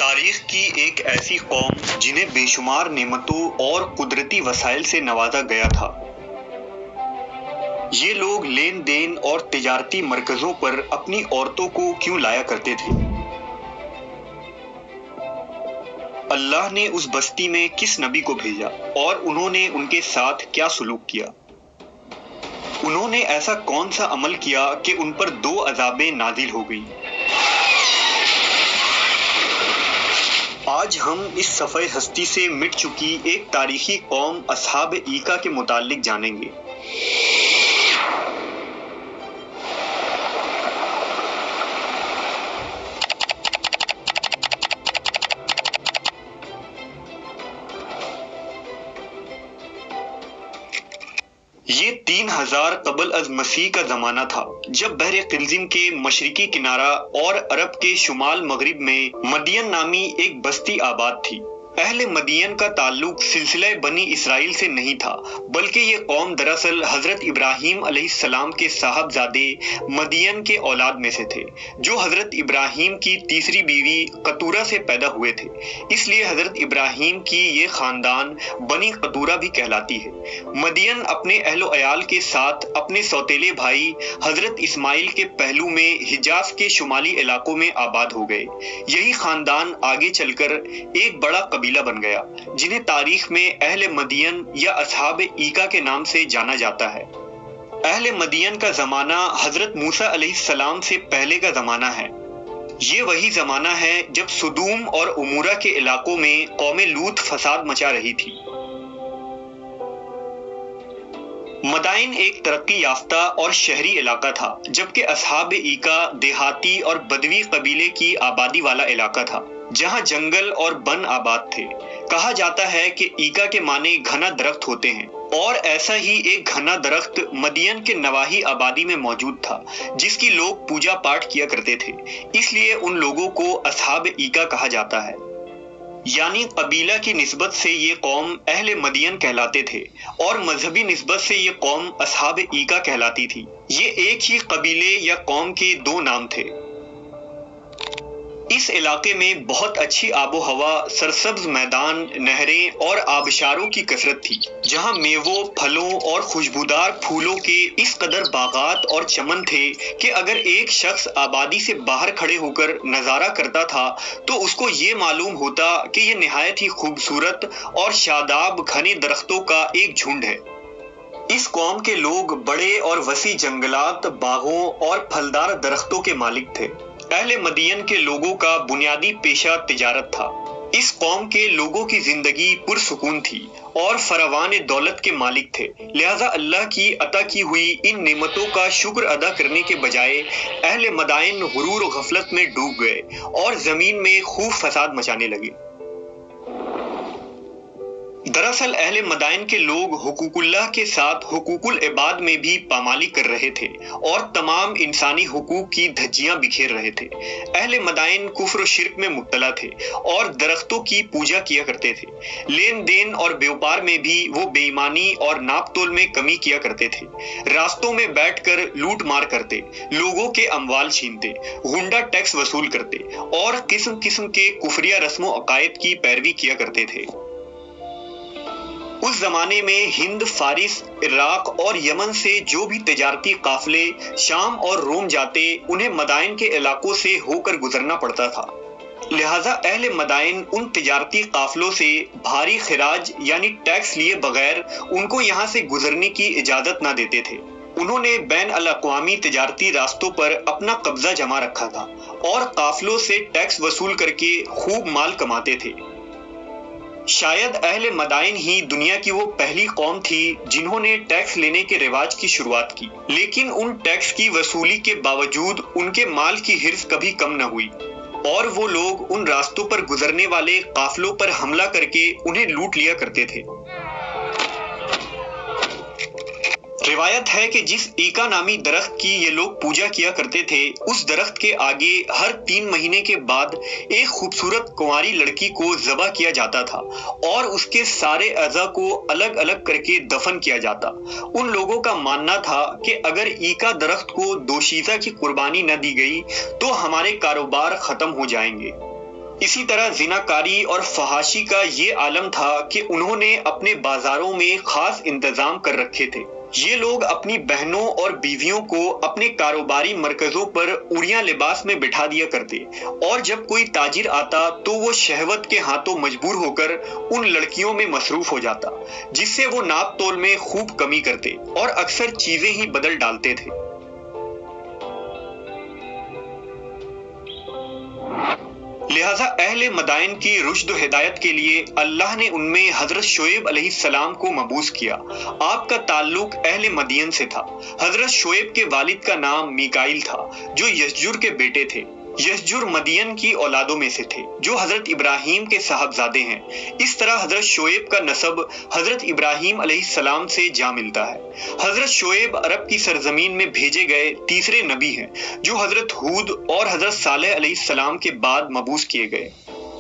تاریخ کی ایک ایسی قوم جنہیں بے شمار نعمتوں اور قدرتی وسائل سے نوازا گیا تھا۔ یہ لوگ لین دین اور تجارتی مرکزوں پر اپنی عورتوں کو کیوں لایا کرتے تھے؟ اللہ نے اس بستی میں کس نبی کو بھیجا اور انہوں نے ان کے ساتھ کیا سلوک کیا؟ انہوں نے ایسا کون سا عمل کیا کہ ان پر 2 عذابیں نازل ہو گئی؟ آج ہم اس صفحہ ہستی سے مٹ چکی ایک تاریخی قوم اصحاب ایکا کے متعلق جانیں گے۔ یہ 3000 قبل از مسیح کا زمانہ تھا جب بحر قلزم کے مشرقی کنارہ اور عرب کے شمال مغرب میں مدین نامی ایک بستی آباد تھی۔ اہل مدین کا تعلق سلسلہ بنی اسرائیل سے نہیں تھا، بلکہ یہ قوم دراصل حضرت ابراہیم علیہ السلام کے صاحبزادے مدین کے اولاد میں سے تھے، جو حضرت ابراہیم کی تیسری بیوی قطورہ سے پیدا ہوئے تھے۔ اس لیے حضرت ابراہیم کی یہ خاندان بنی قطورہ بھی کہلاتی ہے۔ مدین اپنے اہل و عیال کے ساتھ اپنے سوتیلے بھائی حضرت اسماعیل کے پہلو میں حجاز کے شمالی علاقوں میں آباد ہو گئے۔ یہی خاندان آگے چل کر ایک بڑا قبیلہ بن گیا، جنہیں تاریخ میں اہل مدین یا اصحاب ایکا کے نام سے جانا جاتا ہے۔ اہل مدین کا زمانہ حضرت موسیٰ علیہ السلام سے پہلے کا زمانہ ہے۔ یہ وہی زمانہ ہے جب سدوم اور عمورہ کے علاقوں میں قوم لوط فساد مچا رہی تھی۔ مدائن ایک ترقی یافتہ اور شہری علاقہ تھا، جبکہ اصحاب ایکا دیہاتی اور بدوی قبیلے کی آبادی والا علاقہ تھا، جہاں جنگل اور بن آباد تھے۔ کہا جاتا ہے کہ ایکا کے معنی گھنا درخت ہوتے ہیں، اور ایسا ہی ایک گھنا درخت مدین کے نواحی آبادی میں موجود تھا، جس کی لوگ پوجا پاٹ کیا کرتے تھے۔ اس لیے ان لوگوں کو اصحاب ایکا کہا جاتا ہے، یعنی قبیلہ کی نسبت سے یہ قوم اہل مدین کہلاتے تھے، اور مذہبی نسبت سے یہ قوم اصحاب ایکا کہلاتی تھی۔ یہ ایک ہی قبیلے یا قوم کے 2 نام تھے۔ اس علاقے میں بہت اچھی آب و ہوا، سرسبز میدان، نہریں اور آبشاروں کی کثرت تھی، جہاں میووں، پھلوں اور خوشبودار پھولوں کے اس قدر باغات اور چمن تھے کہ اگر ایک شخص آبادی سے باہر کھڑے ہو کر نظارہ کرتا تھا تو اس کو یہ معلوم ہوتا کہ یہ نہایت ہی خوبصورت اور شاداب گھنے درختوں کا ایک جھنڈ ہے۔ اس قوم کے لوگ بڑے اور وسیع جنگلات، باغوں اور پھلدار درختوں کے مالک تھے۔ اہل مدین کے لوگوں کا بنیادی پیشہ تجارت تھا۔ اس قوم کے لوگوں کی زندگی پرسکون تھی اور فراوان دولت کے مالک تھے، لہذا اللہ کی عطا کی ہوئی ان نعمتوں کا شکر ادا کرنے کے بجائے اہل مدائن غرور و غفلت میں ڈوب گئے اور زمین میں خوب فساد مچانے لگے۔ دراصل اہل مدائن کے لوگ حقوق اللہ کے ساتھ حقوق العباد میں بھی پامالی کر رہے تھے اور تمام انسانی حقوق کی دھجیاں بکھیر رہے تھے۔ اہل مدائن کفر و شرک میں مبتلا تھے اور درختوں کی پوجا کیا کرتے تھے۔ لین دین اور بیوپار میں بھی وہ بے ایمانی اور ناپ تول میں کمی کیا کرتے تھے۔ راستوں میں بیٹھ کر لوٹ مار کرتے، لوگوں کے اموال چھینتے، غنڈہ ٹیکس وصول کرتے اور قسم قسم کے کفریہ رسم و عقائد کی پیروی کیا کرتے تھے۔ اس زمانے میں ہند، فارس، عراق اور یمن سے جو بھی تجارتی قافلے شام اور روم جاتے، انہیں مدائن کے علاقوں سے ہو کر گزرنا پڑتا تھا۔ لہٰذا اہل مدائن ان تجارتی قافلوں سے بھاری خراج یعنی ٹیکس لیے بغیر ان کو یہاں سے گزرنے کی اجازت نہ دیتے تھے۔ انہوں نے بین الاقوامی تجارتی راستوں پر اپنا قبضہ جما رکھا تھا اور قافلوں سے ٹیکس وصول کر کے خوب مال کماتے تھے۔ شاید اہل مدائن ہی دنیا کی وہ پہلی قوم تھی جنہوں نے ٹیکس لینے کے رواج کی شروعات کی، لیکن ان ٹیکس کی وصولی کے باوجود ان کے مال کی حرص کبھی کم نہ ہوئی، اور وہ لوگ ان راستوں پر گزرنے والے قافلوں پر حملہ کر کے انہیں لوٹ لیا کرتے تھے۔ روایت ہے کہ جس ایکا نامی درخت کی یہ لوگ پوجا کیا کرتے تھے، اس درخت کے آگے ہر 3 مہینے کے بعد ایک خوبصورت کنواری لڑکی کو ذبح کیا جاتا تھا اور اس کے سارے اعضاء کو الگ الگ کر کے دفن کیا جاتا۔ ان لوگوں کا ماننا تھا کہ اگر ایکا درخت کو دوشیزہ کی قربانی نہ دی گئی تو ہمارے کاروبار ختم ہو جائیں گے۔ اسی طرح زناکاری اور فحاشی کا یہ عالم تھا کہ انہوں نے اپنے بازاروں میں خاص انتظام کر رکھے تھے۔ یہ لوگ اپنی بہنوں اور بیویوں کو اپنے کاروباری مرکزوں پر اوڑیاں لباس میں بٹھا دیا کرتے، اور جب کوئی تاجر آتا تو وہ شہوت کے ہاتھوں مجبور ہو کر ان لڑکیوں میں مصروف ہو جاتا، جس سے وہ ناپ تول میں خوب کمی کرتے اور اکثر چیزیں ہی بدل ڈالتے تھے۔ لہٰذا اہل مدائن کی رشد و ہدایت کے لیے اللہ نے ان میں حضرت شعیب علیہ السلام کو مبعوث کیا۔ آپ کا تعلق اہل مدین سے تھا۔ حضرت شعیب کے والد کا نام میکائیل تھا، جو یشجر کے بیٹے تھے۔ یشجر مدین کی اولادوں میں سے تھے، جو حضرت ابراہیم کے صاحبزادے ہیں۔ اس طرح حضرت شعیب کا نسب حضرت ابراہیم علیہ السلام سے جا ملتا ہے۔ حضرت شعیب عرب کی سرزمین میں بھیجے گئے تیسرے نبی ہیں، جو حضرت ہود اور حضرت صالح علیہ السلام کے بعد مبعوث کیے گئے۔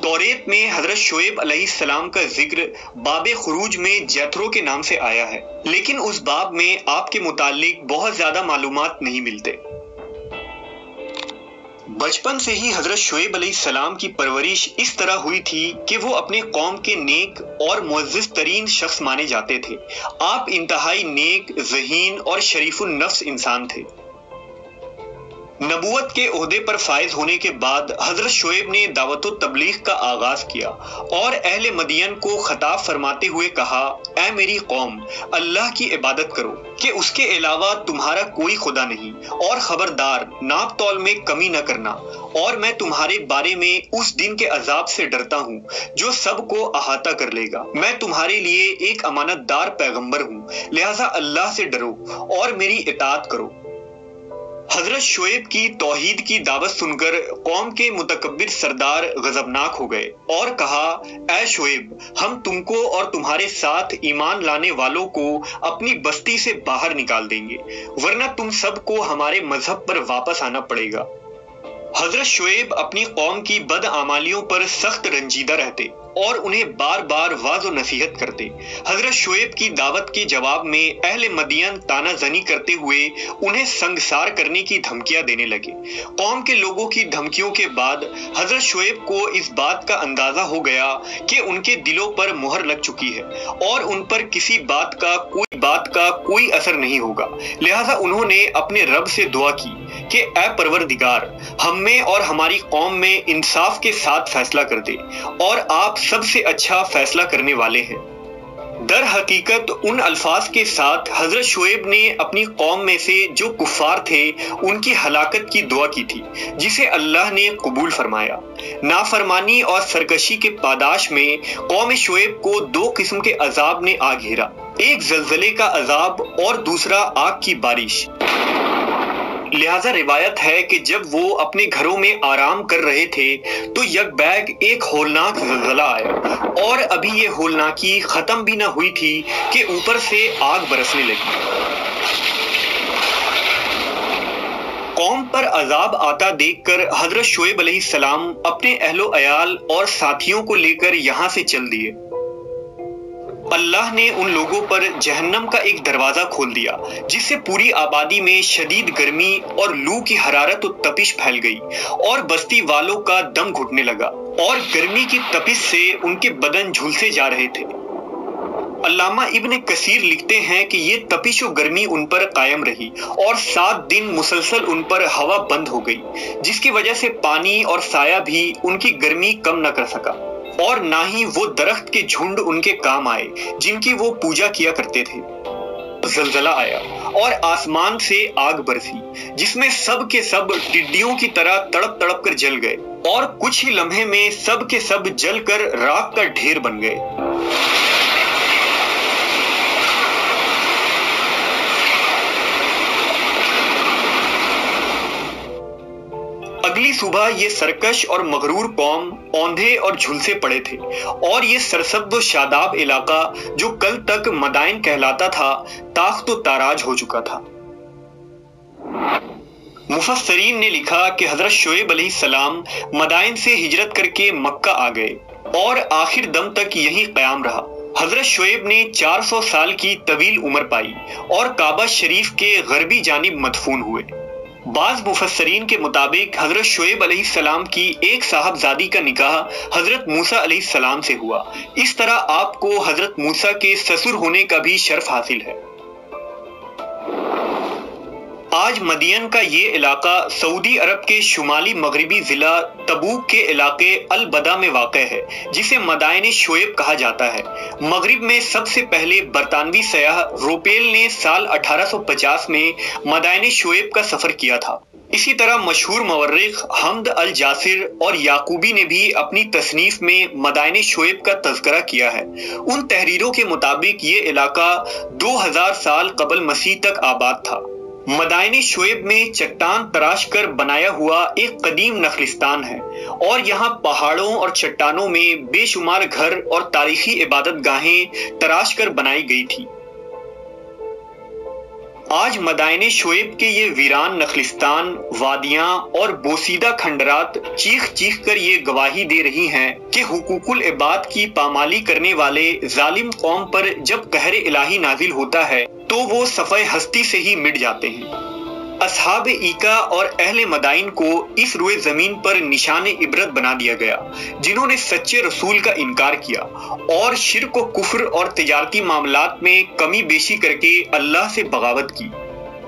توریت میں حضرت شعیب علیہ السلام کا ذکر باب خروج میں جیتھرو کے نام سے آیا ہے، لیکن اس باب میں آپ کے متعلق بہت زیادہ معلومات نہیں ملتے۔ بچپن سے ہی حضرت شعیب علیہ السلام کی پرورش اس طرح ہوئی تھی کہ وہ اپنے قوم کے نیک اور معزز ترین شخص مانے جاتے تھے۔ آپ انتہائی نیک، ذہین اور شریف النفس انسان تھے۔ نبوت کے عہدے پر فائز ہونے کے بعد حضرت شعیب نے دعوت و تبلیغ کا آغاز کیا اور اہل مدین کو خطاب فرماتے ہوئے کہا، اے میری قوم، اللہ کی عبادت کرو کہ اس کے علاوہ تمہارا کوئی خدا نہیں، اور خبردار ناپ تول میں کمی نہ کرنا، اور میں تمہارے بارے میں اس دن کے عذاب سے ڈرتا ہوں جو سب کو احاطہ کر لے گا۔ میں تمہارے لیے ایک امانت دار پیغمبر ہوں، لہٰذا اللہ سے ڈرو اور میری اطاعت کرو۔ حضرت شعیب کی توحید کی دعوت سن کر قوم کے متکبر سردار غضبناک ہو گئے اور کہا، اے شعیب، ہم تم کو اور تمہارے ساتھ ایمان لانے والوں کو اپنی بستی سے باہر نکال دیں گے، ورنہ تم سب کو ہمارے مذہب پر واپس آنا پڑے گا۔ حضرت شعیب اپنی قوم کی بدعمالیوں پر سخت رنجیدہ رہتے اور انہیں بار بار واض و نصیحت کرتے۔ حضرت شعیب کی دعوت کے جواب میں اہل مدین تانا زنی کرتے ہوئے انہیں سنگسار کرنے کی دھمکیاں دینے لگے۔ قوم کے لوگوں کی دھمکیوں کے بعد حضرت شعیب کو اس بات کا اندازہ ہو گیا کہ ان کے دلوں پر مہر لگ چکی ہے اور ان پر کسی بات کا کوئی اثر نہیں ہوگا، لہٰذا انہوں نے اپنے رب سے دعا کی کہ اے پروردگار، ہم میں اور ہماری قوم میں انصاف کے ساتھ فیصلہ کر دے، اور آپ سب سے اچھا فیصلہ کرنے والے ہیں۔ در حقیقت ان الفاظ کے ساتھ حضرت شعیب نے اپنی قوم میں سے جو کفار تھے ان کی ہلاکت کی دعا کی تھی، جسے اللہ نے قبول فرمایا۔ نافرمانی اور سرکشی کے پاداش میں قوم شعیب کو دو قسم کے عذاب نے آ گھیرا، ایک زلزلے کا عذاب اور دوسرا آگ کی بارش۔ لہذا روایت ہے کہ جب وہ اپنے گھروں میں آرام کر رہے تھے تو یک بیگ ایک ہولناک زلزلہ آیا، اور ابھی یہ ہولناکی ختم بھی نہ ہوئی تھی کہ اوپر سے آگ برسنے لگی۔ قوم پر عذاب آتا دیکھ کر حضرت شعیب علیہ السلام اپنے اہل و عیال اور ساتھیوں کو لے کر یہاں سے چل دیے۔ اللہ نے ان لوگوں پر جہنم کا ایک دروازہ کھول دیا، جس سے پوری آبادی میں شدید گرمی اور لو کی حرارت و تپش پھیل گئی، اور بستی والوں کا دم گھٹنے لگا، اور گرمی کی تپش سے ان کے بدن جھلسے جا رہے تھے۔ علامہ ابن کثیر لکھتے ہیں کہ یہ تپش و گرمی ان پر قائم رہی، اور 7 دن مسلسل ان پر ہوا بند ہو گئی، جس کی وجہ سے پانی اور سایہ بھی ان کی گرمی کم نہ کر سکا، اور نہ ہی وہ درخت کے جھنڈ ان کے کام آئے جن کی وہ پوجا کیا کرتے تھے۔ زلزلہ آیا اور آسمان سے آگ برسی، جس میں سب کے سب ٹڈیوں کی طرح تڑپ تڑپ کر جل گئے، اور کچھ ہی لمحے میں سب کے سب جل کر راکھ کا ڈھیر بن گئے۔ اگلی صبح یہ سرکش اور مغرور قوم اوندھے اور جھلسے پڑے تھے، اور یہ سرسبز و شاداب علاقہ جو کل تک مدائن کہلاتا تھا تاخت و تاراج ہو چکا تھا۔ مفسرین نے لکھا کہ حضرت شعیب علیہ السلام مدائن سے ہجرت کر کے مکہ آ گئے اور آخر دم تک یہی قیام رہا۔ حضرت شعیب نے 400 سال کی طویل عمر پائی اور کعبہ شریف کے غربی جانب مدفون ہوئے۔ بعض مفسرین کے مطابق حضرت شعیب علیہ السلام کی ایک صاحبزادی کا نکاح حضرت موسیٰ علیہ السلام سے ہوا۔ اس طرح آپ کو حضرت موسیٰ کے سسر ہونے کا بھی شرف حاصل ہے۔ آج مدین کا یہ علاقہ سعودی عرب کے شمالی مغربی ضلع تبوک کے علاقے البدا میں واقع ہے، جسے مدائن شعیب کہا جاتا ہے۔ مغرب میں سب سے پہلے برطانوی سیاح روپیل نے سال 1850 میں مدائن شعیب کا سفر کیا تھا۔ اسی طرح مشہور مورخ حمد الجاسر اور یعقوبی نے بھی اپنی تصنیف میں مدائن شعیب کا تذکرہ کیا ہے۔ ان تحریروں کے مطابق یہ علاقہ 2000 سال قبل مسیح تک آباد تھا۔ مدائن شعیب میں چٹان تراش کر بنایا ہوا ایک قدیم نخلستان ہے، اور یہاں پہاڑوں اور چٹانوں میں بے شمار گھر اور تاریخی عبادت گاہیں تراش کر بنائی گئی تھی۔ آج مدائن شعیب کے یہ ویران نخلستان، وادیاں اور بوسیدہ کھنڈرات چیخ چیخ کر یہ گواہی دے رہی ہیں کہ حقوق العباد کی پامالی کرنے والے ظالم قوم پر جب قہر الہی نازل ہوتا ہے تو وہ صفحہ ہستی سے ہی مٹ جاتے ہیں۔ اصحاب ایکا اور اہل مدائن کو اس روئے زمین پر نشان عبرت بنا دیا گیا، جنہوں نے سچے رسول کا انکار کیا اور شرک و کفر اور تجارتی معاملات میں کمی بیشی کر کے اللہ سے بغاوت کی۔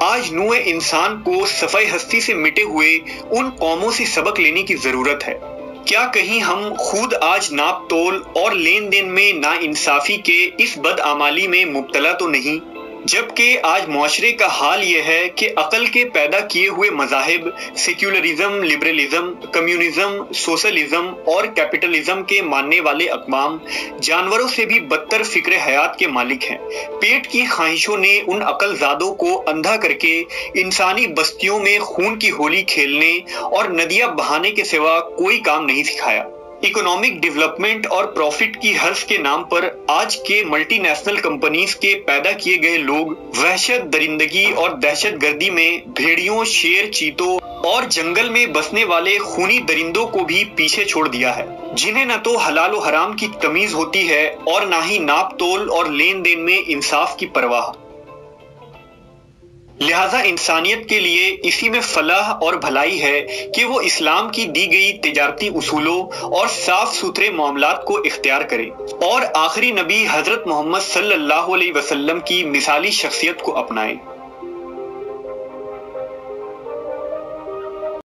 آج نوع انسان کو صفحہ ہستی سے مٹے ہوئے ان قوموں سے سبق لینے کی ضرورت ہے۔ کیا کہیں ہم خود آج ناپ تول اور لین دین میں ناانصافی کے اس بدعمالی میں مبتلا تو نہیں؟ جبکہ آج معاشرے کا حال یہ ہے کہ عقل کے پیدا کیے ہوئے مذاہب سیکولرزم، لبرلزم، کمیونزم، سوشلزم اور کیپٹلزم کے ماننے والے اقوام جانوروں سے بھی بدتر فکر حیات کے مالک ہیں۔ پیٹ کی خواہشوں نے ان عقل زادوں کو اندھا کر کے انسانی بستیوں میں خون کی ہولی کھیلنے اور ندیاں بہانے کے سوا کوئی کام نہیں سکھایا۔ اکنامک ڈیولپمنٹ اور پروفٹ کی حرص کے نام پر آج کے ملٹی نیشنل کمپنیز کے پیدا کیے گئے لوگ وحشت، درندگی اور دہشت گردی میں بھیڑیوں، شیر، چیتوں اور جنگل میں بسنے والے خونی درندوں کو بھی پیچھے چھوڑ دیا ہے، جنہیں نہ تو حلال و حرام کی تمیز ہوتی ہے اور نہ ہی ناپ تول اور لین دین میں انصاف کی پرواہ۔ لہذا انسانیت کے لیے اسی میں فلاح اور بھلائی ہے کہ وہ اسلام کی دی گئی تجارتی اصولوں اور صاف ستھرے معاملات کو اختیار کرے اور آخری نبی حضرت محمد صلی اللہ علیہ وسلم کی مثالی شخصیت کو اپنائے۔